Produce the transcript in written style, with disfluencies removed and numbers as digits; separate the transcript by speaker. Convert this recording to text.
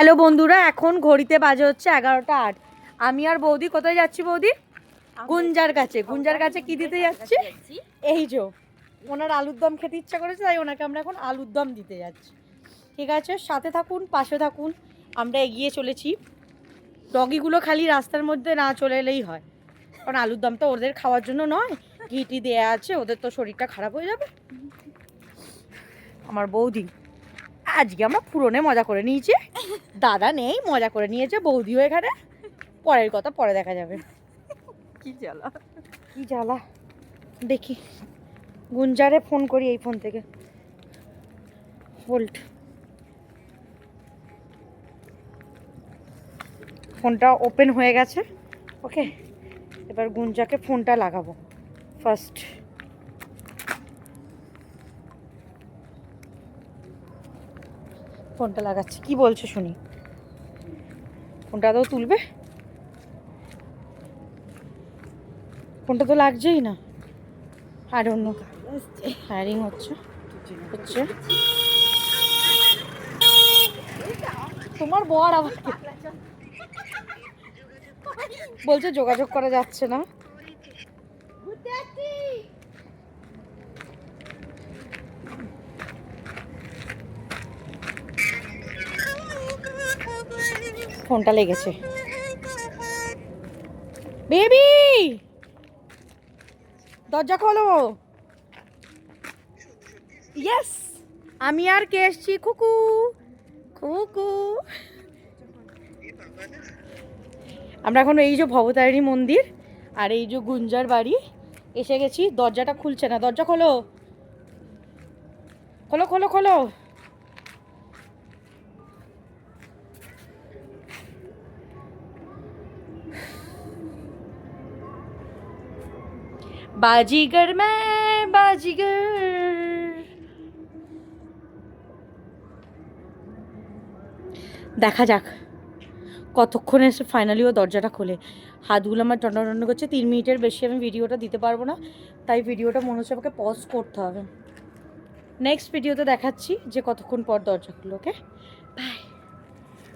Speaker 1: Hello বন্ধুরা, এখন ঘড়িতে বাজে হচ্ছে 11টা 8। আমি আর বৌদি কোথায় যাচ্ছি? বৌদি গুঞ্জার কাছে কি দিতে যাচ্ছি? এই যে ওনার আলুর দম খেতে ইচ্ছা করেছে, তাই ওনাকে আমরা এখন আলুর দম দিতে যাচ্ছি। ঠিক আছে, সাথে থাকুন, পাশে থাকুন। আমরা এগিয়ে চলেছি। ডগিগুলো খালি রাস্তার মধ্যে না চলে এলেই হয়, কারণ আলুর দম তো ওদের খাওয়ার জন্য নয়, ঘিটি দেয়া আছে, ওদের তো শরীরটা খারাপ হয়ে যাবে। আমার বৌদি আজকে আমরা পুরনে মজা করে নিয়েছি, দাদা নেই, মজা করে নিয়েছে বৌদিও এখানে। পরের কথা পরে দেখা যাবে।
Speaker 2: কি জ্বালা,
Speaker 1: কি জ্বালা। দেখি গুঞ্জারে ফোন করি এই ফোন থেকে। হোল্ড। ফোনটা ওপেন হয়ে গেছে। ওকে, এবার গুঞ্জাকে ফোনটা লাগাবো ফার্স্ট। ফোনটা লাগাচ্ছি, কি বলছে শুনি। ফোনটা তো তুলবে, ফোনটা তো লাগছেই না। আর অন্য হায়ারিং হচ্ছে হচ্ছে তোমার বর আবার বলছে যোগাযোগ করা যাচ্ছে না। ফোনটা লেগেছে। বেবি দরজা খোলো। ইয়েস, আমি আর কে এসছি? কুকু কুকু। আমরা এখন এই যে ভবতারিণী মন্দির আর এই যে গুঞ্জার বাড়ি এসে গেছি। দরজাটা খুলছে না, দরজা খোলো খোলো খোলো খোলো। बाजीगर मैं बाजीगर। দেখা যাক কতক্ষণে এসে ফাইনালি ও দরজাটা খোলে। হাতগুলো আমার টন্ডন করছে। 3 মিনিটের বেশি আমি ভিডিওটা দিতে পারবো না, তাই ভিডিওটা মনে হচ্ছে আমাকে পজ করতে হবে। নেক্সট ভিডিওতে দেখাচ্ছি যে কতক্ষণ পর দরজা খুললো। ওকে।